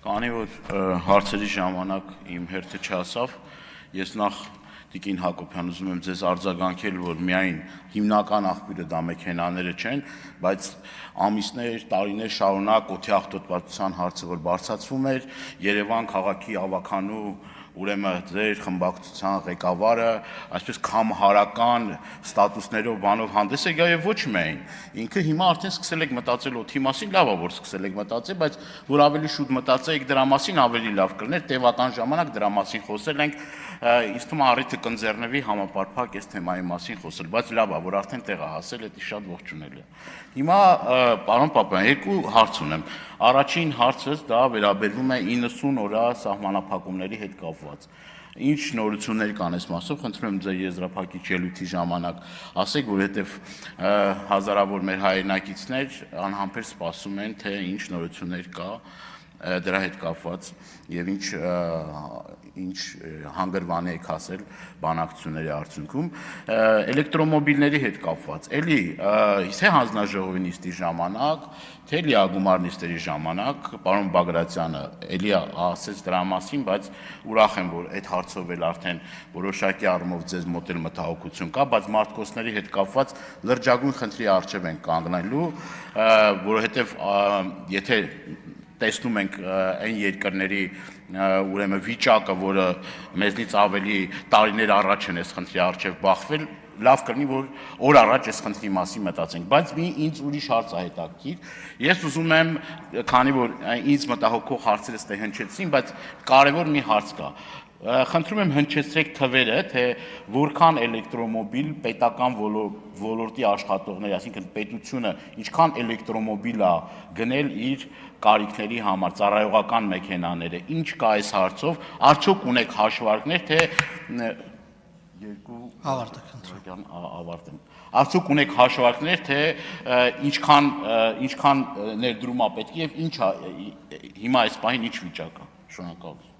Քանի որ հարցերի ժամանակ իմ հերթը չհասավ, ես նախ Տիկին Հակոբյան ուզում եմ ձեզ արձագանքել, որ միայն հիմնական աղբյուրը դա մեքենաները չեն, բայց ամիսներ, տարիներ շարունակ օդի աղտոտվածության հարցը, որ բարձրացվում էր, Երևան քաղաքի ավականու ուրեմն ձեր խմբակցության ղեկավարը այսպես կամհարական ստատուսներով բանով հանդես է գա եւ ոչ միայն ինքը հիմա արդեն սկսել եք մտածել օդի մասին, լավ է որ սկսել եք մտածել, բայց որ ավելի շուտ մտածեիք դրա մասին ավելի լավ կլիներ, տևական ժամանակ դրա մասին խոսել ենք, ինձ թվում է առիթը կընձեռնվի համապարփակ այս թեմայի մասին խոսել, բայց լավ է որ արդեն տեղ է հասել, դա շատ ողջունելի է։ Հիմա պարոն Պապյան, երկու հարց ունեմ։ Առաջին հարցս դա վերաբերվում է 90 օրա սահմանափակումների հետ կապված։ Ինչ նորություններ կան այս մասով, խնդրում եմ ձեր եզրափակիչ ելույթի ժամանակ ասեք, որովհետև հազարավոր մեր հայրենակիցներ անհամբեր սպասում են, թե ինչ նորություններ կա դրա հետ կապված եւ ինչ հանգրվանի եք հասել բանակցությունների արդյունքում էլեկտրոմոբիլների հետ կապված էլի թե հանձնաժողովի նիստի ժամանակ թե լիագումար նիստերի ժամանակ պարոն Բագրատյանը էլի ասեց դրա մասին, բայց ուրախ եմ որ այդ հարցով էլ արդեն որոշակի առումով ձեզ մոտ էլ մտահոգություն կա, բայց մարդկոսների հետ կապված լրջագույն խնդրի առջև են կանգնելու, որովհետև եթե տեսնում ենք այն երկրների ուրեմն վիճակը, որը մեզնից ավելի տարիներ առաջ են այս խնդրի առջև բախվել, լավ կլինի, որ օր առաջ այս խնդրի մասին մտածենք, բայց ինձ ուրիշ հարց է հետաքրքիր։ Ես ուզում եմ, քանի որ ինձ մտահոգող հարցերը ստե հնչեցին, բայց կարևոր մի հարց կա։ Խնդրում եմ հնչեցրեք թվերը, թե որքան էլեկտրոմոբիլ պետական ոլորտի աշխատողների, այսինքն պետությունը ինչքան էլեկտրոմոբիլ է գնել իր կարիքների համար, ծառայողական մեքենաները, ինչ կա այս հարցով, արդյոք ունեք հաշվարկներ, թե ավարտեմ։ Արդյոք ունեք հաշվարկներ, թե ինչքան ներդրում է պետք եւ ինչ հիմա այս պահին ինչ վիճակ է։ Շնորհակալություն։